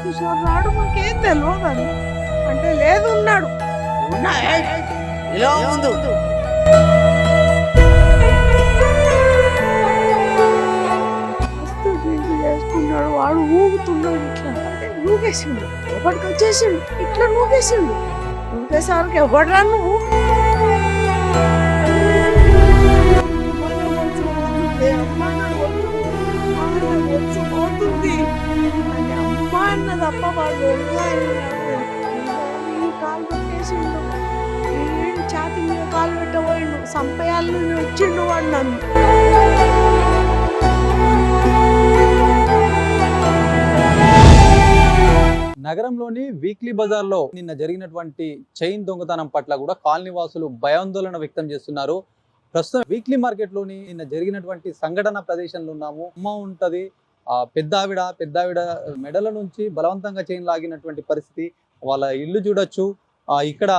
కిషోర్ రాడు మాకేం తెలియదు అని అంటే లేదు ఉన్నాడు ఇలా ముందు మస్తు డ్రింక్ చేసుకున్నాడు వాడు ఊగుతున్నాడు ఇట్లా అంటే ఊగేసిండు ఒకటికి వచ్చేసిండు ఇట్లా ఊగేసిండు ఊగేసరికి ఎవడరా నువ్వు పోతుంది అని అమ్మ అన్న తప్ప వాడు కాలు పెట్టేసిండు ఛాతి మీద కాలు పెట్టబోయిండు సంపయాలు వచ్చిండు వాడు నన్ను నగరంలోని వీక్లీ బజార్లో నిన్న జరిగినటువంటి చైన్ దొంగతనం పట్ల కూడా కాలనీ వాసులు భయాందోళన వ్యక్తం చేస్తున్నారు. ప్రస్తుతం వీక్లీ మార్కెట్లోని నిన్న జరిగినటువంటి సంఘటన ప్రదేశంలో ఉన్నాము. అమ్మ ఉంటది, పెద్దావిడ మెడల నుంచి బలవంతంగా చైన్ లాగినటువంటి పరిస్థితి. వాళ్ళ ఇల్లు చూడొచ్చు. ఇక్కడ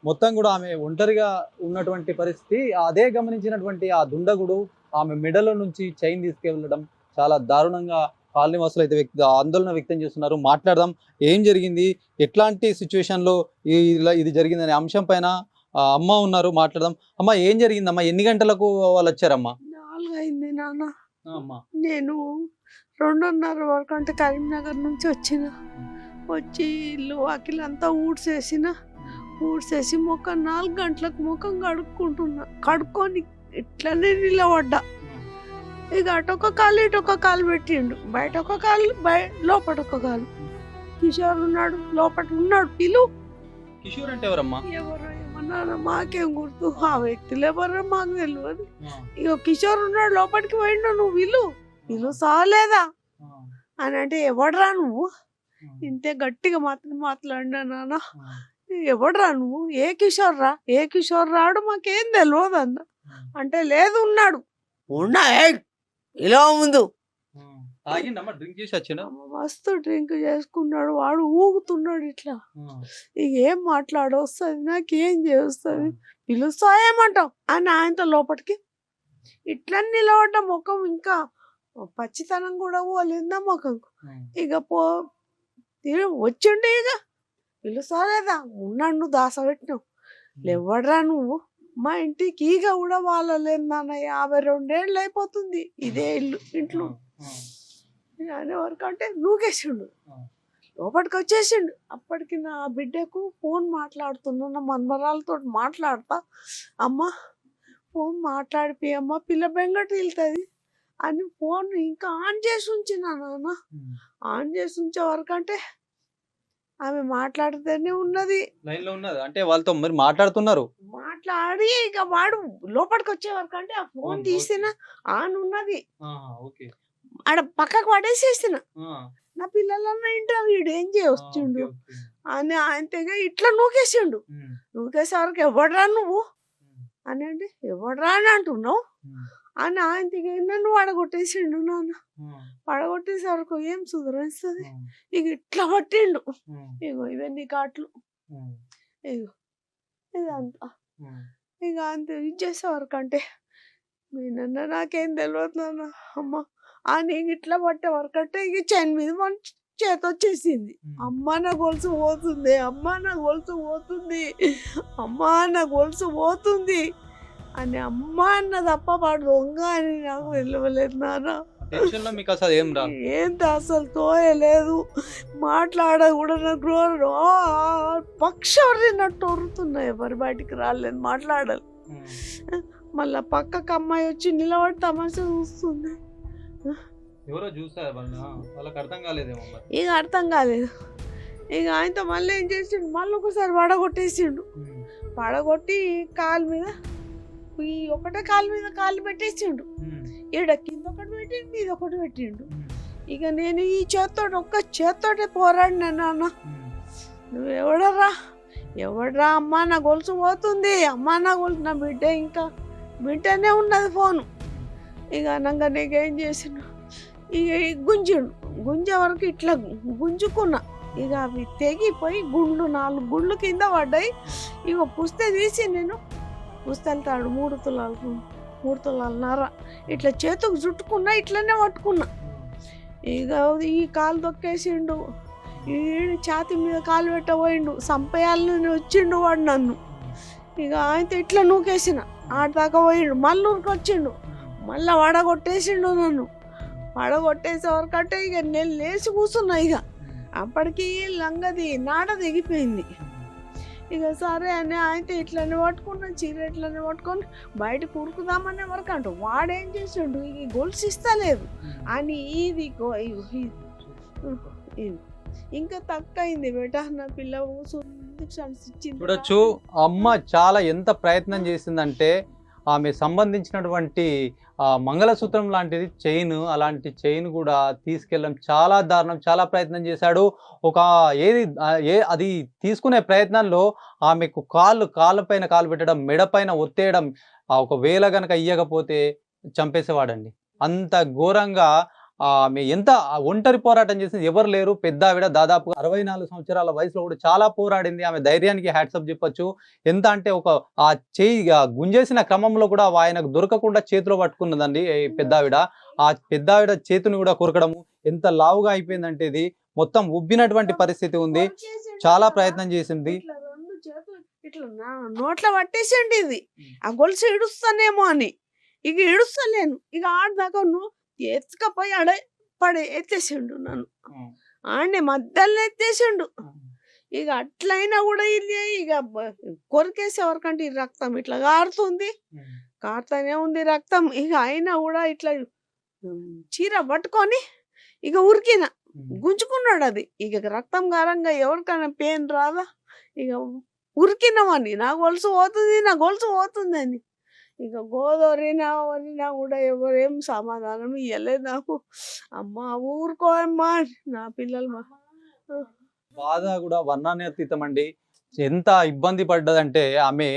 మొత్తం కూడా ఆమె ఒంటరిగా ఉన్నటువంటి పరిస్థితి. అదే గమనించినటువంటి ఆ దుండగుడు ఆమె మెడల నుంచి చైన్ తీసుకెళ్ళడం చాలా దారుణంగా కాలనీ వాసులు అయితే ఆందోళన వ్యక్తం చేస్తున్నారు. మాట్లాడదాం, ఏం జరిగింది, ఎట్లాంటి సిచ్యువేషన్లో ఇది జరిగిందనే అంశం పైన అమ్మ ఉన్నారు, మాట్లాడదాం. అమ్మ, ఏం జరిగిందమ్మా? ఎన్ని గంటలకు వాళ్ళు వచ్చారమ్మా? 4 అయింది నాన్న. నేను 2:30 వరకు అంటే కరీంనగర్ నుంచి వచ్చి ఇల్లు వాకిలంతా ఊడ్చేసి ముఖం 4 గంటలకు ముఖం కడుక్కొని ఇట్లనే నిలబడ్డా. ఇక అటొక కాలు ఇటొక కాలు పెట్టిండు, బయట ఒక కాలు లోపల ఒక కాలు. కిషోర్ ఉన్నాడు, లోపల ఉన్నాడు. కిషోర్ అంటే ఎవరమ్మా? ఎవరో ఏమన్నా మాకేం గుర్తు, ఆ వ్యక్తులు ఎవరో మాకు తెలియదు. ఇక కిషోర్ ఉన్నాడు, లోపలికి పోయిండు. నువ్వు వీళ్ళు సాలేదా అని అంటే ఎవడరా నువ్వు? ఇంతే గట్టిగా మాట్లాడినా నాన్న. ఎవడరా నువ్వు? ఏ కిషోర్ రాడు మాకేం తెలియదు అన్న అంటే లేదు ఉన్నాడు ఇలా ముందు డ్రింక్ చేసి వచ్చిన మస్తు డ్రింక్ చేసుకున్నాడు వాడు ఊగుతున్నాడు ఇట్లా. ఇక ఏం మాట్లాడొస్తుంది, నాకేం చేస్తుంది, పిలుస్తా ఏమంటావు అని ఆయనతో లోపలికి ఇట్లా నిలబడ్డ ముఖం ఇంకా పచ్చితనం కూడా పోలేదా ముఖంకు. ఇక వచ్చిండే ఇక పిలుస్తా లేదా ఉన్నాడు, నువ్వు దాసపెట్టినావు. లేవడరా నువ్వు? మా ఇంటికి ఈగ కూడా వాళ్ళలేదు నాన్న. 52 ఏళ్ళు అయిపోతుంది ఇదే ఇంట్లో అనే వరకు అంటే నూకేసిండు, లోపలికి వచ్చేసిండు. అప్పటికి నా బిడ్డకు ఫోన్ మాట్లాడుతున్నా, నా మన్మరాలతో మాట్లాడతా. అమ్మ ఫోన్ మాట్లాడిపి అమ్మ, పిల్ల బెంగటి వెళ్తుంది అని ఫోన్ ఇంకా ఆన్ చేసి ఉంచిన నాన్న. ఆన్ చేసి ఉంచే వరకు అంటే ఆమె మాట్లాడితేనే ఉన్నది, లైన్ లో ఉన్నది అంటే వాళ్ళతో మరి మాట్లాడుతున్నారు. మాట్లాడి ఇక వాడు లోపలికి వచ్చే వరకు అంటే ఆ ఫోన్ తీసిన ఆన్ ఉన్నది, ఆడ పక్కకు పడేసేసిన. నా పిల్లలన్నా ఇంట్లో వీడు ఏం చేయొచ్చిండు అని ఆయన ఇట్లా నూకేసిండు. నూకేసేవరకు ఎవడరా నువ్వు అని అంటే ఎవడరా అని అంటున్నావు అని ఆయన నన్ను పడగొట్టేసిండు నాన్న. పడగొట్టేసరికి ఏం సుధరిస్తుంది. ఇక ఇట్లా పట్టిండు. ఇగో ఇవన్నీ కాట్లు, ఇగో ఇదంతా. ఇక అంత ఇది చేసేవరకు అంటే నేనన్నా నాకేం తెలియదు నాన్న. అమ్మ నీకు ఇట్లా పట్టే వరకు అంటే ఇక చైన్ మీద మన చేతి వచ్చేసింది. అమ్మ నా గొలుసు పోతుంది, అమ్మ నా గొలుసు పోతుంది, అమ్మ నా గొలుసు పోతుంది అని అమ్మ అన్న తప్ప వాడు దొంగ అని నాకు తెలియలేదు నాన్న. ఏంటి అసలు తోయలేదు, మాట్లాడ కూడా నాకు పక్షినట్టు వరుతున్నాయి. ఎవరి బయటికి రాలేదు, మాట్లాడాలి. మళ్ళా పక్కకు అమ్మాయి వచ్చి నిలబడి తమాషా చూస్తుంది. ఇక అర్థం కాలేదు. ఇక ఆయనతో మళ్ళీ ఏం చేసిండు, మళ్ళీ ఒకసారి పడగొట్టేసిండు. పడగొట్టి కాలు మీద ఈ ఒకటే కాలు మీద కాలు పెట్టేసిండు. ఈడ కింద ఒకటి పెట్టిండు, ఇది ఒకటి పెట్టిండు. ఇక నేను ఈ ఒక్క చేత్తోటే పోరాడినా నాన్న. నువ్వు ఎవడరా అమ్మ నా గొలుసు పోతుంది, అమ్మ నా గొలుసు, నా బిడ్డ ఇంకా బిడ్డనే ఉన్నది ఫోను. ఇక అనగా నీకేం చేసిండు, ఇక గుంజే వరకు ఇట్లా గుంజుకున్నా. ఇక అవి తెగిపోయి 4 గుండ్లు కింద పడ్డాయి. ఇక పుస్తే తీసి నేను పుస్తెళ్తాడు 3 తులాలన్నర ఇట్లా చేతుకు చుట్టుకున్నా, ఇట్లనే పట్టుకున్నా. ఇక ఈ కాలు తొక్కేసిండు. ఈడు ఛాతి మీద కాలు పెట్టబోయిండు, చంపేయాలని వచ్చిండు వాడు నన్ను. ఇక ఆయనతో ఇట్లా నూకేసిన, ఆడదాకా పోయిండు, మళ్ళీ ఊరికొచ్చిండు, మళ్ళీ వడగొట్టేసిండు నన్ను. వడగొట్టేసే వరకంటే ఇక నేను లేచి కూర్చున్నా. ఇక అప్పటికి లంగది నాడ దిగిపోయింది. ఇక సరే అని ఆయనతో ఇట్లనే పట్టుకున్నా, చీర ఇట్లనే పట్టుకొని బయట కూరుకుదామనే వరకు అంటూ వాడేం చేసిండు, ఇది గొలుసు ఇస్తలేదు అని ఇది ఇంకా తక్కువ అయింది బేట. నా పిల్ల చూడొచ్చు అమ్మ చాలా ఎంత ప్రయత్నం చేసిందంటే ఆమె సంబంధించినటువంటి మంగళసూత్రం లాంటిది చైన్, అలాంటి చైన్ కూడా తీసుకెళ్ళడం చాలా దారుణం. చాలా ప్రయత్నం చేశాడు. అది తీసుకునే ప్రయత్నంలో ఆమెకు కాళ్ళ పైన కాలు పెట్టడం, మెడ పైన ఒత్తేయడం, ఒకవేళ గనక ఇయ్యకపోతే చంపేసేవాడండి. అంత ఘోరంగా ఆమె ఎంత ఒంటరి పోరాటం చేసింది, ఎవరు లేరు. పెద్ద ఆవిడ దాదాపు 64 సంవత్సరాల వయసులో కూడా చాలా పోరాడింది. ఆమె ధైర్యానికి హ్యాట్సప్ చెప్పొచ్చు. ఎంత అంటే ఆ చేయి గుంజేసిన క్రమంలో కూడా ఆయనకు దొరకకుండా చేతిలో పట్టుకున్నదండి పెద్ద ఆవిడ. ఆ పెద్ద ఆవిడ చేతిని కూడా కొరకడము ఎంత లావుగా అయిపోయిందంటే ఇది మొత్తం ఉబ్బినటువంటి పరిస్థితి ఉంది. చాలా ప్రయత్నం చేసింది. ఇట్లా నోట్లో పట్టేసండి ఇది, ఆ గొలుసు ఇడుస్తానేమో అని. ఇక ఇడుస్తలేను. ఇక ఆడదాకా నువ్వు ఎత్తుకపోయి ఎత్తేసిండు నన్ను, ఆడనే మధ్యలో ఎత్తేసిండు. ఇక అట్లయినా కూడా ఇది ఇక కొరికేసే వరకంటే ఈ రక్తం ఇట్లా కారుతూనే ఉంది రక్తం. ఇక అయినా కూడా ఇట్లా చీర పట్టుకొని ఇక ఉరికిన, గుంజుకున్నాడు అది. ఇక రక్తం గారంగా ఎవరికైనా పెయిన్ రాదా, ఇక ఉరికినామని నా గొలుసు పోతుంది అని. ఇక గోదవరినా కూడా ఎవరేం సమాధానం ఇవ్వలేదు నాకు. అమ్మ ఊరుకో అమ్మా, నా పిల్లలు బాధ కూడా వర్ణాతీతం అండి. ఎంత ఇబ్బంది పడ్డదంటే ఆమె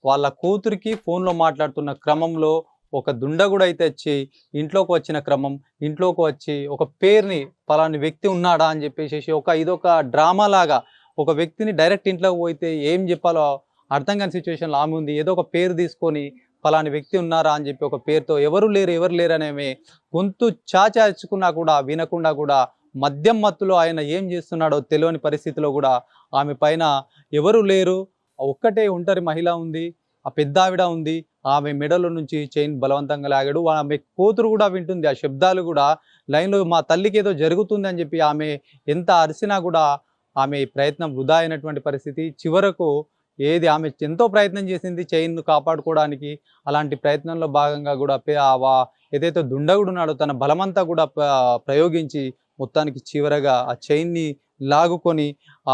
వాళ్ళ కూతురికి ఫోన్లో మాట్లాడుతున్న క్రమంలో ఒక దుండగుడు అయితే వచ్చి ఇంట్లోకి వచ్చి ఒక పేరుని పలాని వ్యక్తి ఉన్నాడా అని చెప్పేసి ఇదొక డ్రామా లాగా ఒక వ్యక్తిని డైరెక్ట్ ఇంట్లోకి పోయితే ఏం చెప్పాలో అర్థం కాని సిచ్యువేషన్లో ఆమె ఉంది. ఏదో ఒక పేరు తీసుకొని పలాని వ్యక్తి ఉన్నారా అని చెప్పి ఒక పేరుతో ఎవరు లేరు అనేవి గొంతు చాచాచుకున్నా కూడా వినకుండా కూడా మద్యం మత్తులో ఆయన ఏం చేస్తున్నాడో తెలియని పరిస్థితిలో కూడా ఆమె పైన ఎవరు లేరు, ఒక్కటే ఒంటరి మహిళ ఉంది, ఆ పెద్ద ఆవిడ ఉంది. ఆమె మెడలో నుంచి చైన్ బలవంతంగా లాగాడు. ఆమె కూతురు కూడా వింటుంది ఆ శబ్దాలు కూడా. లైన్లో మా తల్లికి ఏదో జరుగుతుంది అని చెప్పి ఆమె ఎంత అరిసినా కూడా ఆమె ప్రయత్నం వృధా అయినటువంటి పరిస్థితి. చివరకు ఆమె ఎంతో ప్రయత్నం చేసింది చైన్ను కాపాడుకోవడానికి. అలాంటి ప్రయత్నంలో భాగంగా కూడా ఏదైతే దుండగుడు ఉన్నాడో తన బలమంతా కూడా ప్రయోగించి మొత్తానికి చివరగా ఆ చైన్ని లాగుకొని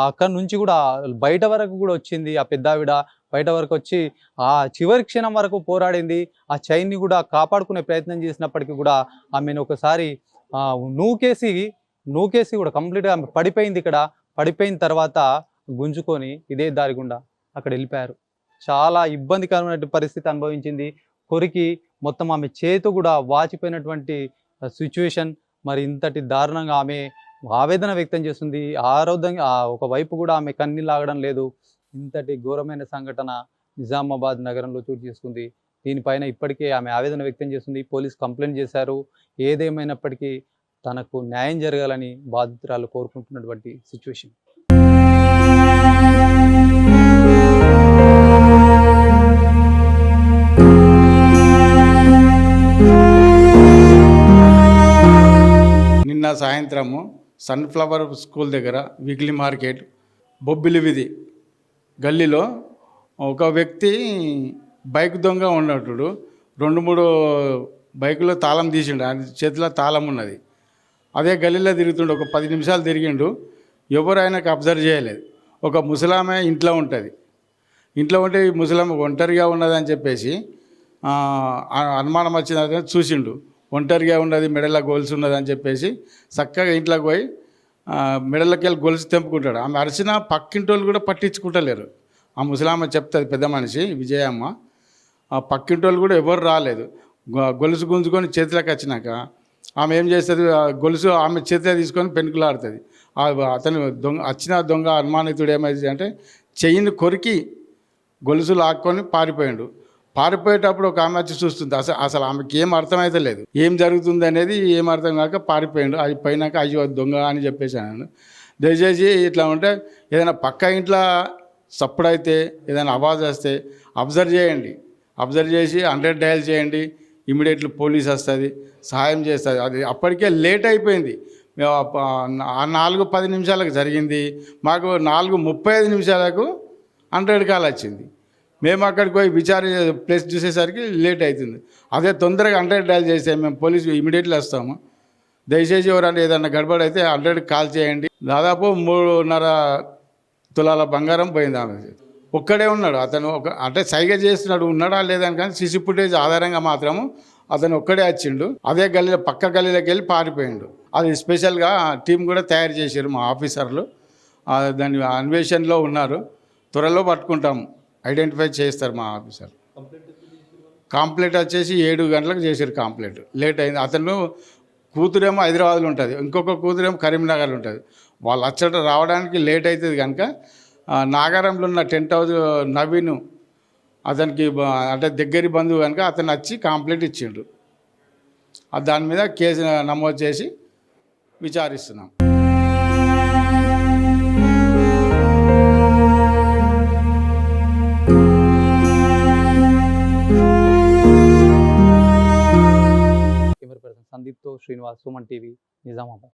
అక్కడి నుంచి కూడా బయట వరకు కూడా వచ్చింది. ఆ పెద్దావిడ బయట వరకు వచ్చి ఆ చివరి క్షణం వరకు పోరాడింది. ఆ చైన్ని కూడా కాపాడుకునే ప్రయత్నం చేసినప్పటికీ కూడా ఆమెను ఒకసారి నూకేసి కూడా కంప్లీట్గా ఆమె పడిపోయింది. పడిపోయిన తర్వాత గుంజుకొని ఇదే దారి గుండా అక్కడ వెళ్ళిపోయారు. చాలా ఇబ్బందికరమైన పరిస్థితి అనుభవించింది. కొరికి మొత్తం ఆమె చేతు కూడా వాచిపోయినటువంటి సిచ్యువేషన్. మరి ఇంతటి దారుణంగా ఆమె ఆవేదన వ్యక్తం చేస్తుంది. ఆరోగ్యంగా ఒకవైపు కూడా ఆమె కన్నీళ్ళు ఆగడం లేదు. ఇంతటి ఘోరమైన సంఘటన నిజామాబాద్ నగరంలో చోటు చేసుకుంది. దీనిపైన ఇప్పటికే ఆమె ఆవేదన వ్యక్తం చేస్తుంది. పోలీస్ కంప్లైంట్ చేశారు. ఏదేమైనప్పటికీ తనకు న్యాయం జరగాలని బాధితురాలు కోరుకుంటున్నటువంటి సిచ్యువేషన్. నిన్న సాయంత్రము సన్ఫ్లవర్ స్కూల్ దగ్గర వీక్లీ మార్కెట్ బొబ్బిలి వీధి గల్లీలో ఒక వ్యక్తి బైక్ దొంగ ఉన్నట్టు 2-3 బైకులో తాళం తీసిండు. ఆయన చేతిలో తాళం ఉన్నది. అదే గల్లీలో తిరుగుతుండు. ఒక 10 నిమిషాలు తిరిగిండు. ఎవరు ఆయనకు అబ్జర్వ్ చేయలేదు. ఒక ముసలామె ఇంట్లో ఉంటుంది. ఇంట్లో ఉంటే ఈ ముసలామె ఒంటరిగా ఉన్నదని చెప్పేసి అనుమానం వచ్చిందని చూసిండు. ఒంటరిగా ఉన్నది, మెడల గొలుసు ఉన్నది అని చెప్పేసి చక్కగా ఇంట్లోకి పోయి మెడలకి వెళ్ళి గొలుసు తెంపుకుంటాడు. ఆమె అరిచిన పక్కింటోళ్ళు కూడా పట్టించుకుంటలేరు. ఆ ముసలామె చెప్తుంది, పెద్ద మనిషి విజయమ్మ. ఆ పక్కింటోళ్ళు కూడా ఎవరు రాలేదు. గొలుసు గుంజుకొని చేతిలోకి వచ్చినాక ఆమె ఏం చేస్తుంది, గొలుసు ఆమె చేతిలో తీసుకొని పెనుకులాడుతుంది. అతను దొంగ అనుమానితుడు ఏమైంది అంటే చెయ్యిని కొరికి గొలుసు లాక్కొని పారిపోయాడు. పారిపోయేటప్పుడు ఒక ఆమె వచ్చి చూస్తుంది. అసలు ఆమెకి ఏం అర్థమైతే లేదు, ఏం జరుగుతుంది అనేది ఏం అర్థం కాక పారిపోయాడు. అది పోయినాక అయ్యో దొంగ అని చెప్పేసాను. దయచేసి ఇట్లా ఉంటే ఏదైనా పక్క ఇంట్లో సప్పుడు అయితే ఏదైనా ఆవాజ్ వస్తే అబ్జర్వ్ చేయండి. అబ్జర్వ్ చేసి 100 డయల్ చేయండి. ఇమీడియట్లీ పోలీస్ వస్తుంది, సహాయం చేస్తుంది. అది అప్పటికే లేట్ అయిపోయింది. మేము 4:10 నిమిషాలకు జరిగింది, మాకు 4:35 నిమిషాలకు 100 కాల్ వచ్చింది. మేము అక్కడికి పోయి ప్లేస్ చూసేసరికి లేట్ అవుతుంది. అదే తొందరగా 100 డయల్ చేస్తే మేము పోలీసు ఇమీడియట్లీ వస్తాము. దయచేసి ఎవరైనా ఏదైనా గడబడి అయితే 100 కాల్ చేయండి. దాదాపు 3.5 తులాల బంగారం పోయింది ఆమె. ఒక్కడే ఉన్నాడు అతను, అంటే సైగ చేస్తున్నాడు, ఉన్నాడా లేదని, కానీ సీసీ ఫుటేజ్ ఆధారంగా మాత్రము అతను ఒక్కడే వచ్చిండు. అదే గల్లీలో పక్క గల్లీలోకి వెళ్ళి పారిపోయిండు. అది స్పెషల్గా టీం కూడా తయారు చేశారు మా ఆఫీసర్లు. దాని అన్వేషణలో ఉన్నారు. త్వరలో పట్టుకుంటాము, ఐడెంటిఫై చేస్తారు మా ఆఫీసర్. కంప్లైంట్ వచ్చేసి 7 గంటలకు చేశారు కంప్లైంట్. లేట్ అయింది. అతను కూతురేమో హైదరాబాద్లో ఉంటుంది, ఇంకొక కూతురేమో కరీంనగర్లో ఉంటుంది. వాళ్ళు అచ్చట రావడానికి లేట్ అవుతుంది కనుక నాగారంలో ఉన్న టెంట్ హౌస్ నవీన్ అతనికి అంటే దగ్గరి బంధువు కనుక అతను వచ్చి కంప్లైంట్ ఇచ్చిండు. దాని మీద కేసు నమోదు చేసి విచారిస్తున్నాం. కెమెరా పర్సన్ సందీప్తో శ్రీనివాస్, సుమన్ టీవీ, నిజామాబాద్.